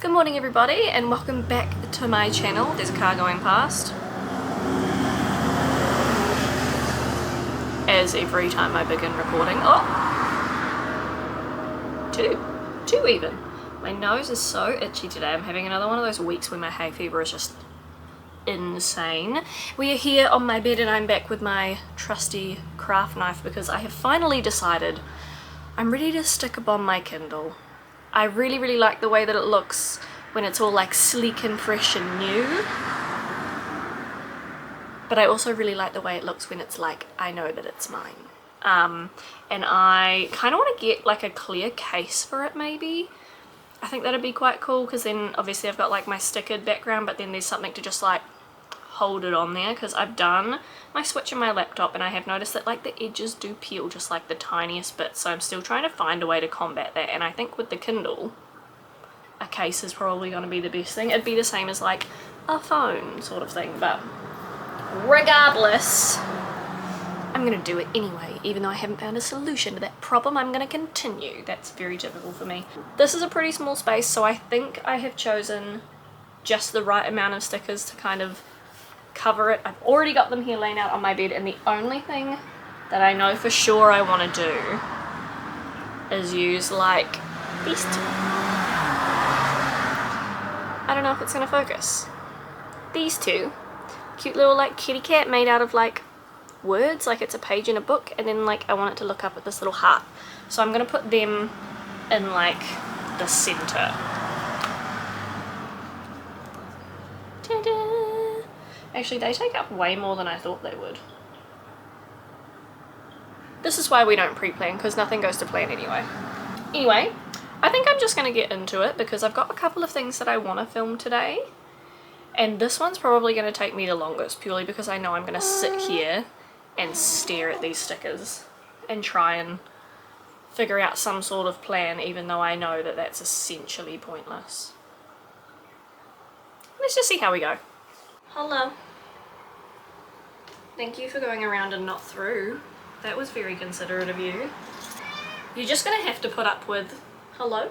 Good morning everybody and welcome back to my channel. There's a car going past. As every time I begin recording. Oh! Two even. My nose is so itchy today. I'm having another one of those weeks where my hay fever is just insane. We are here on my bed and I'm back with my trusty craft knife because I have finally decided I'm ready to Stickerbomb my Kindle. I really like the way that it looks when it's all like sleek and fresh and new. But I also really like the way it looks when it's like, I know that it's mine. And I kind of want to get like a clear case for it maybe. I think that'd be quite cool because then obviously I've got like my stickered background, but then there's something to just like hold it on there because I've done my switch in my laptop and I have noticed that like the edges do peel just like the tiniest bit, so I'm still trying to find a way to combat that. And I think with the Kindle a case is probably going to be the best thing. It'd be the same as like a phone sort of thing, but regardless I'm gonna do it anyway. Even though I haven't found a solution to that problem, I'm gonna continue. That's very typical for me. This is a pretty small space, so I think I have chosen just the right amount of stickers to kind of cover it. I've already got them here laying out on my bed, and the only thing that I know for sure I want to do is use like these two. I don't know if it's going to focus. These two. Cute little like kitty cat made out of like words, like it's a page in a book, and then like I want it to look up at this little heart. So I'm going to put them in like the center. Ta-da! Actually, they take up way more than I thought they would. This is why we don't pre-plan, because nothing goes to plan anyway. Anyway, I think I'm just going to get into it because I've got a couple of things that I want to film today. And this one's probably going to take me the longest, purely because I know I'm going to sit here and stare at these stickers and try and figure out some sort of plan, even though I know that that's essentially pointless. Let's just see how we go. Hello. Thank you for going around and not through. That was very considerate of you. You're just going to have to put up with... Hello?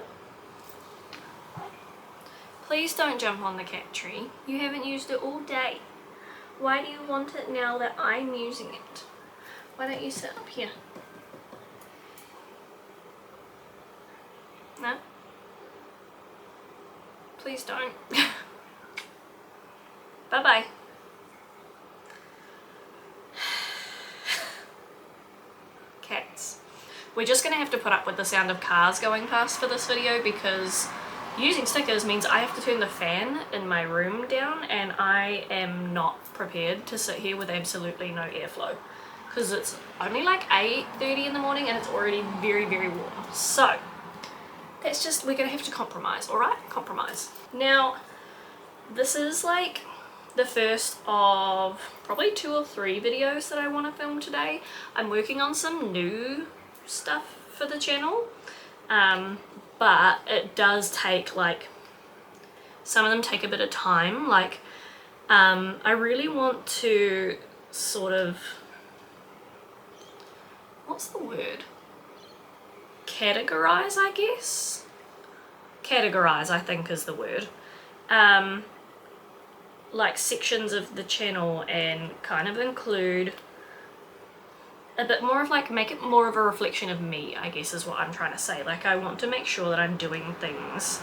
Please don't jump on the cat tree. You haven't used it all day. Why do you want it now that I'm using it? Why don't you sit up here? No? Please don't. Bye-bye. Cats. We're just going to have to put up with the sound of cars going past for this video because using stickers means I have to turn the fan in my room down, and I am not prepared to sit here with absolutely no airflow because it's only like 8:30 in the morning and it's already very warm. So that's just, we're gonna have to compromise. All right, compromise. Now this is like the first of probably 2 or 3 videos that I want to film today. I'm working on some new stuff for the channel, but it does take like, some of them take a bit of time. Like I really want to sort of, what's the word? Categorize, I guess? Categorize, I think, is the word. Like sections of the channel and kind of include a bit more of like, make it more of a reflection of me, I guess is what I'm trying to say. Like I want to make sure that I'm doing things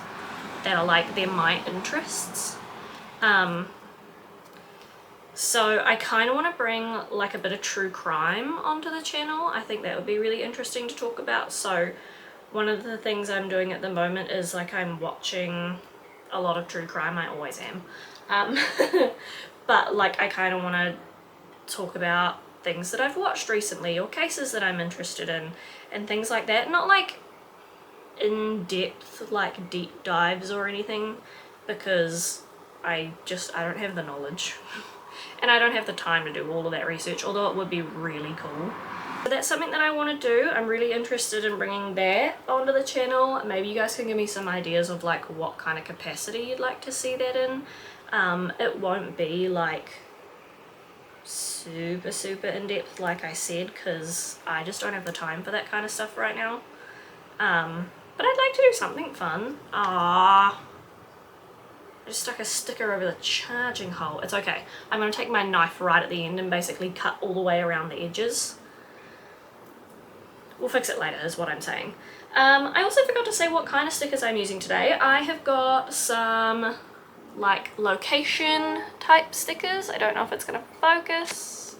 that are like, they're my interests. So I kind of want to bring like a bit of true crime onto the channel. I think that would be really interesting to talk about. So one of the things I'm doing at the moment is like, I'm watching a lot of true crime. I always am. But like I kind of want to talk about things that I've watched recently or cases that I'm interested in and things like that. Not like in-depth like deep dives or anything, because I don't have the knowledge and I don't have the time to do all of that research, although it would be really cool. So that's something that I want to do. I'm really interested in bringing that onto the channel. Maybe you guys can give me some ideas of like what kind of capacity you'd like to see that in. It won't be like super in-depth like I said, because I just don't have the time for that kind of stuff right now. But I'd like to do something fun. Ah, I just stuck a sticker over the charging hole. It's okay. I'm going to take my knife right at the end and basically cut all the way around the edges. We'll fix it later is what I'm saying. I also forgot to say what kind of stickers I'm using today. I have got some like location type stickers. I don't know if it's going to focus.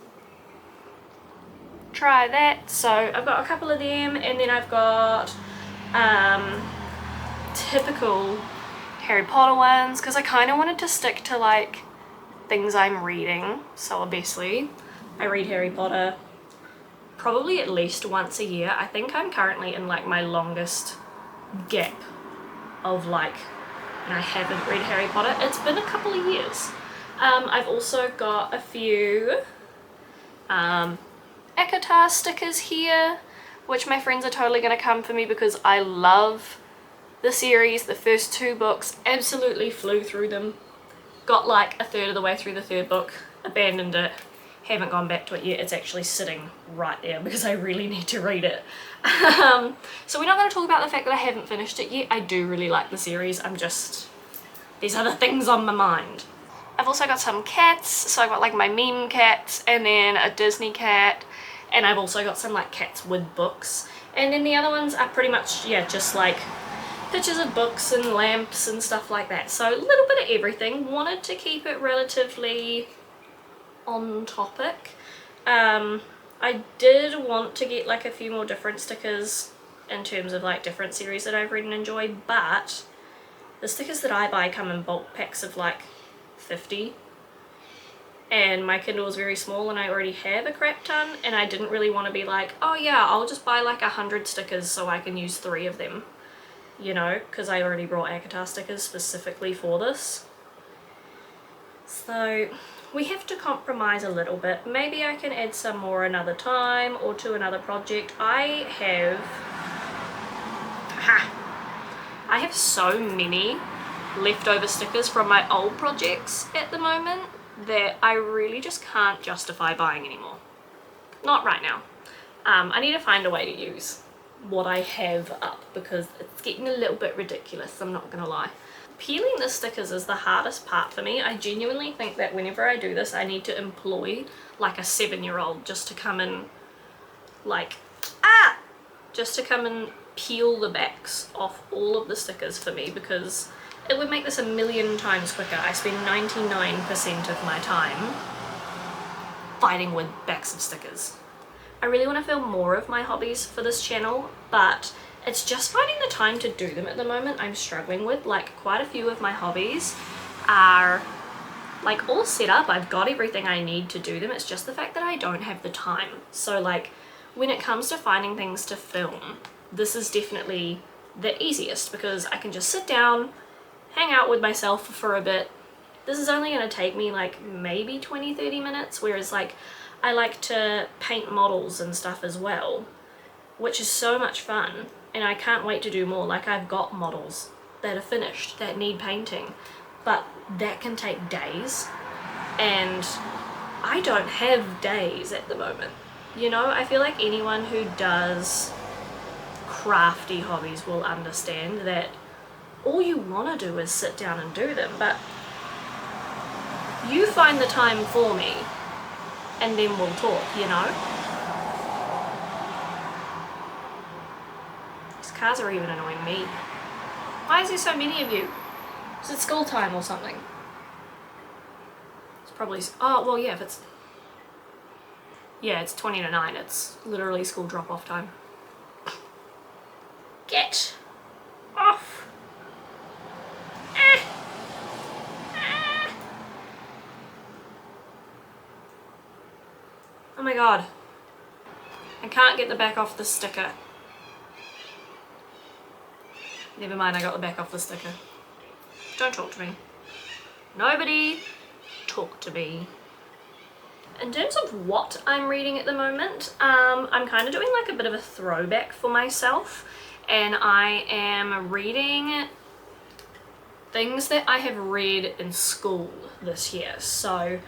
Try that. So I've got a couple of them, and then I've got typical Harry Potter ones because I kind of wanted to stick to like things I'm reading. So obviously I read Harry Potter probably at least once a year. I think I'm currently in like my longest gap of like, and I haven't read Harry Potter. It's been a couple of years. I've also got a few ACOTAR stickers here, which my friends are totally going to come for me because I love the series. The first 2 books, absolutely flew through them. Got like a third of the way through the 3rd book, abandoned it, haven't gone back to it yet. It's actually sitting right there because I really need to read it. So we're not going to talk about the fact that I haven't finished it yet. I do really like the series. There's other things on my mind. I've also got some cats, so I've got like my meme cat and then a Disney cat, and I've also got some like cats with books, and then the other ones are pretty much, yeah, just like pictures of books and lamps and stuff like that. So a little bit of everything. Wanted to keep it relatively on topic. I did want to get like a few more different stickers in terms of like different series that I've read and enjoyed, but the stickers that I buy come in bulk packs of like 50, and my Kindle is very small and I already have a crap ton, and I didn't really want to be like, oh yeah, I'll just buy like 100 stickers so I can use 3 of them, you know, because I already brought ACOTAR stickers specifically for this. So we have to compromise a little bit. Maybe I can add some more another time or to another project. I have so many leftover stickers from my old projects at the moment that I really just can't justify buying anymore. Not right now. I need to find a way to use what I have up because it's getting a little bit ridiculous, I'm not gonna lie. Peeling the stickers is the hardest part for me. I genuinely think that whenever I do this, I need to employ like a 7-year-old just to come and like, just to come and peel the backs off all of the stickers for me, because it would make this a million times quicker. I spend 99% of my time fighting with backs of stickers. I really want to film more of my hobbies for this channel, but it's just finding the time to do them at the moment I'm struggling with. Like quite a few of my hobbies are like all set up. I've got everything I need to do them. It's just the fact that I don't have the time. So like when it comes to finding things to film, this is definitely the easiest because I can just sit down, hang out with myself for a bit. This is only going to take me like maybe 20-30 minutes, whereas like I like to paint models and stuff as well, which is so much fun, and I can't wait to do more. Like I've got models that are finished that need painting, but that can take days, and I don't have days at the moment. You know, I feel like anyone who does crafty hobbies will understand that all you want to do is sit down and do them, but you find the time for me and then we'll talk, you know? These cars are even annoying me. Why is there so many of you? Is it school time or something? It's probably, oh well yeah, if it's, yeah, it's 20 to 9, it's literally school drop-off time. Get off! Oh my god. I can't get the back off the sticker. Never mind, I got the back off the sticker. Don't talk to me. Nobody talk to me. In terms of what I'm reading at the moment, I'm kind of doing like a bit of a throwback for myself, and I am reading things that I have read in school this year. So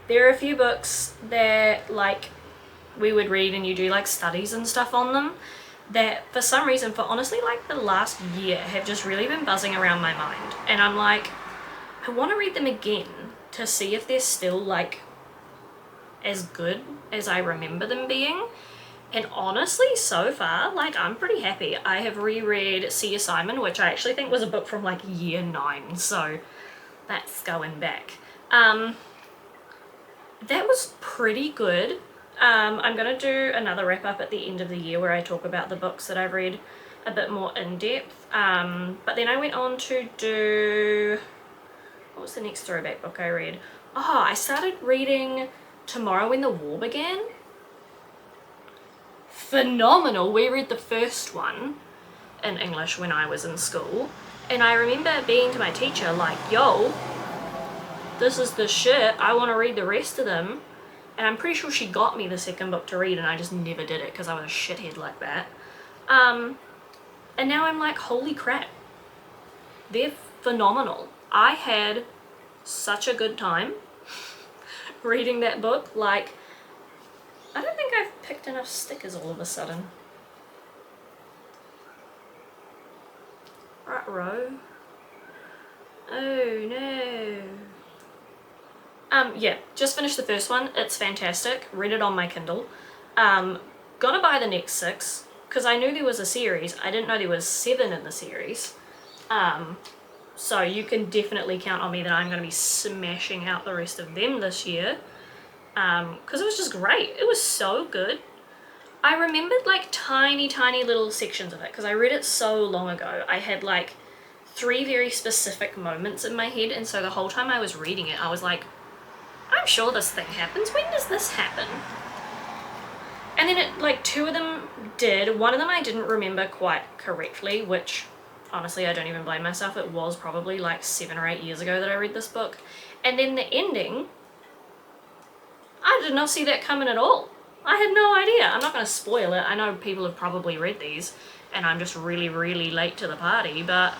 there are a few books that like we would read and you do like studies and stuff on them that for some reason, for honestly like the last year, have just really been buzzing around my mind, and I'm like, I want to read them again to see if they're still like as good as I remember them being. And honestly, so far, like, I'm pretty happy. I have reread See You Simon, which I actually think was a book from like year 9, so that's going back. That was pretty good. I'm gonna do another wrap up at the end of the year where I talk about the books that I've read a bit more in depth. But then I went on to do, what was the next throwback book I read? Oh, I started reading Tomorrow When the War Began. Phenomenal. We read the first one in English when I was in school, and I remember being to my teacher like, yo, this is the shit, I want to read the rest of them. And I'm pretty sure she got me the second book to read, and I just never did it because I was a shithead like that. And now I'm like, holy crap, they're phenomenal. I had such a good time reading that book. Like, I don't think I've picked enough stickers all of a sudden. Right row. Oh no. Yeah, just finished the first one. It's fantastic. Read it on my Kindle. Gonna buy the next 6 because I knew there was a series. I didn't know there was 7 in the series. So you can definitely count on me that I'm going to be smashing out the rest of them this year. Because it was just great. It was so good. I remembered like tiny little sections of it because I read it so long ago. I had like 3 very specific moments in my head, and so the whole time I was reading it I was like, I'm sure this thing happens. When does this happen? And then it, like, 2 of them did. One of them I didn't remember quite correctly, which honestly I don't even blame myself. It was probably like 7 or 8 years ago that I read this book. And then the ending, I did not see that coming at all. I had no idea. I'm not going to spoil it. I know people have probably read these and I'm just really late to the party, but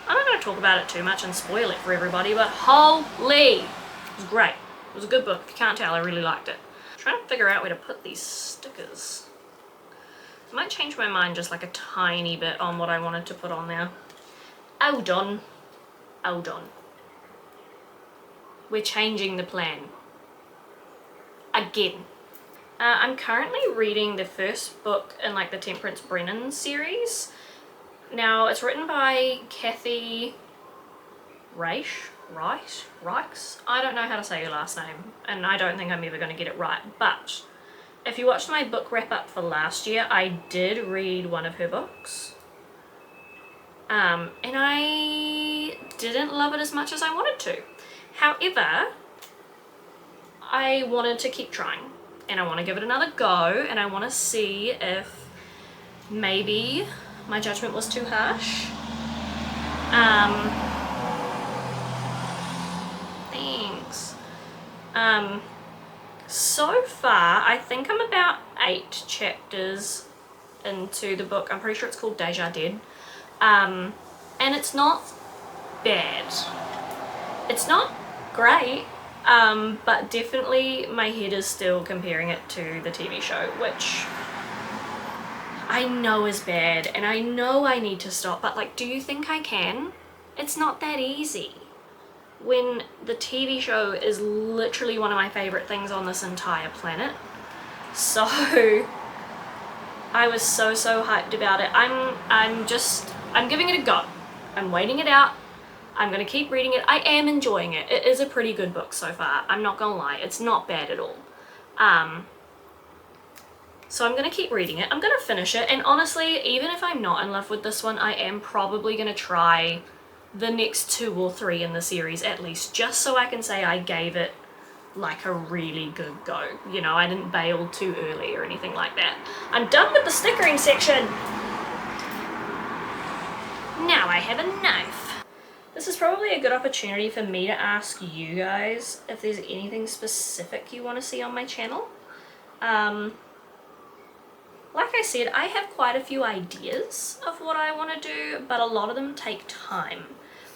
I'm not going to talk about it too much and spoil it for everybody. But holy, it was great. It was a good book. If you can't tell, I really liked it. I'm trying to figure out where to put these stickers. I might change my mind just like a tiny bit on what I wanted to put on there. Hold on. Hold on. We're changing the plan. Again. I'm currently reading the first book in like the Temperance Brennan series. Now, it's written by Kathy Reichs? I don't know how to say her last name, and I don't think I'm ever going to get it right, but if you watched my book wrap up for last year, I did read one of her books. And I didn't love it as much as I wanted to. However, I wanted to keep trying, and I want to give it another go, and I want to see if maybe my judgment was too harsh. Thanks. So far, I think I'm about 8 chapters into the book. I'm pretty sure it's called Deja Dead. And it's not bad. It's not great, but definitely my head is still comparing it to the TV show, which I know is bad, and I know I need to stop, but like, do you think I can? It's not that easy. When the TV show is literally one of my favorite things on this entire planet. So I was so hyped about it. I'm giving it a go. I'm waiting it out. I'm gonna keep reading it. I am enjoying it. It is a pretty good book so far. I'm not gonna lie. It's not bad at all. So I'm gonna keep reading it. I'm gonna finish it. And honestly, even if I'm not in love with this one, I am probably gonna try the next 2 or 3 in the series at least, just so I can say I gave it like a really good go. You know, I didn't bail too early or anything like that. I'm done with the stickering section. Now I have a knife. This is probably a good opportunity for me to ask you guys if there's anything specific you want to see on my channel. Like I said, I have quite a few ideas of what I want to do, but a lot of them take time.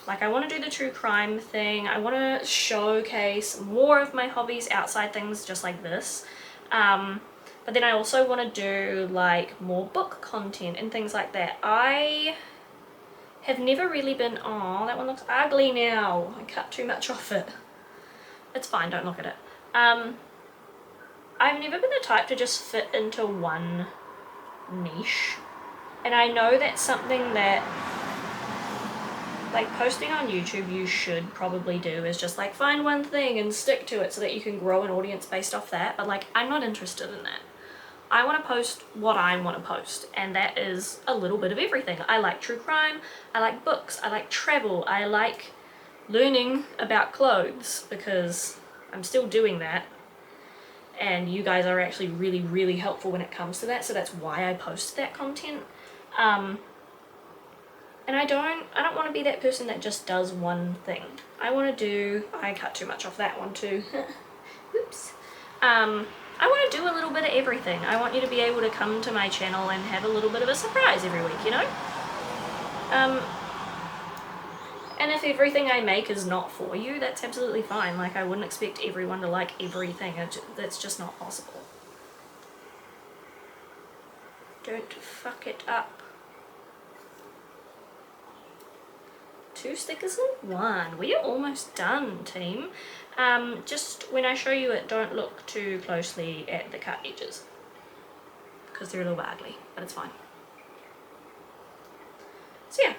Like, I want to do the true crime thing. I want to showcase more of my hobbies outside things just like this. But then I also want to do like more book content and things like that. I have never really been, oh, that one looks ugly now. I cut too much off it. It's fine, don't look at it. I've never been the type to just fit into one niche. And I know that's something that, like, posting on YouTube you should probably do, is just like find one thing and stick to it so that you can grow an audience based off that. But like, I'm not interested in that. I want to post what I want to post, and that is a little bit of everything. I like true crime, I like books, I like travel, I like learning about clothes, because I'm still doing that, and you guys are actually really, really helpful when it comes to that, so that's why I post that content. And I don't want to be that person that just does one thing. I cut too much off that one too. Oops. I want to do a little bit of everything. I want you to be able to come to my channel and have a little bit of a surprise every week, you know? And if everything I make is not for you, that's absolutely fine. Like, I wouldn't expect everyone to like everything. That's just not possible. Don't fuck it up. 2 stickers in 1. We are almost done, team. Just when I show you it, don't look too closely at the cut edges, because they're a little bit ugly, but it's fine. So yeah,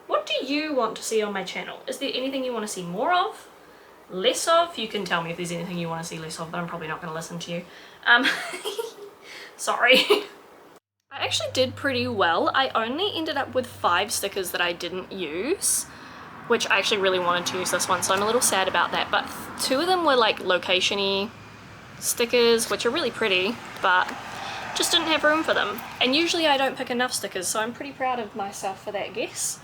what do you want to see on my channel? Is there anything you want to see more of? Less of? You can tell me if there's anything you want to see less of, but I'm probably not going to listen to you. Sorry. I actually did pretty well. I only ended up with 5 stickers that I didn't use, which I actually really wanted to use this one, so I'm a little sad about that. But 2 of them were like location-y stickers, which are really pretty, but just didn't have room for them. And usually I don't pick enough stickers, so I'm pretty proud of myself for that guess.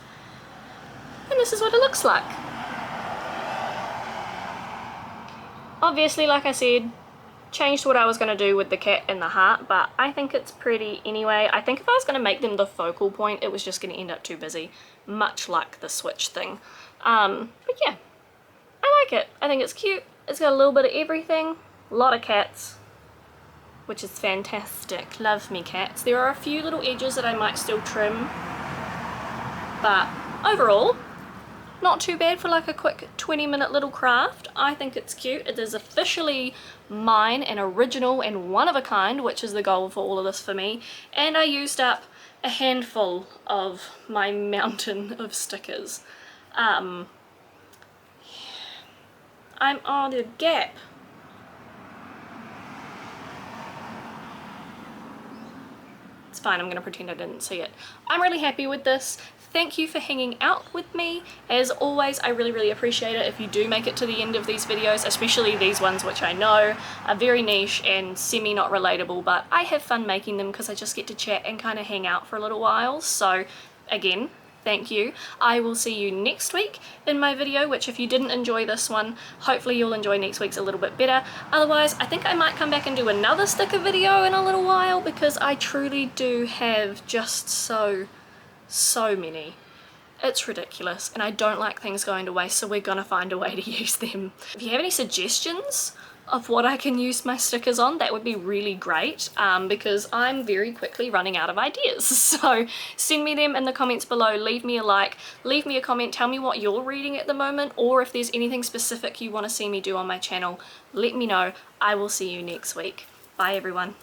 And this is what it looks like. Obviously, like I said, changed what I was going to do with the cat and the heart, but I think it's pretty anyway. I think if I was going to make them the focal point, it was just going to end up too busy, much like the switch thing. But yeah, I like it. I think it's cute. It's got a little bit of everything, a lot of cats, which is fantastic. Love me cats. There are a few little edges that I might still trim, but overall, not too bad for like a quick 20-minute little craft. I think it's cute. It is officially mine and original and one of a kind, which is the goal for all of this for me. And I used up a handful of my mountain of stickers. Oh, the gap. It's fine, I'm gonna pretend I didn't see it. I'm really happy with this. Thank you for hanging out with me. As always, I really, really appreciate it if you do make it to the end of these videos, especially these ones, which I know are very niche and semi not relatable, but I have fun making them because I just get to chat and kind of hang out for a little while. So again, thank you. I will see you next week in my video, which if you didn't enjoy this one, hopefully you'll enjoy next week's a little bit better. Otherwise, I think I might come back and do another sticker video in a little while, because I truly do have just so many. It's ridiculous, and I don't like things going to waste, so we're gonna find a way to use them. If you have any suggestions of what I can use my stickers on, that would be really great, because I'm very quickly running out of ideas. So send me them in the comments below, leave me a like, leave me a comment, tell me what you're reading at the moment, or if there's anything specific you want to see me do on my channel, let me know. I will see you next week. Bye everyone.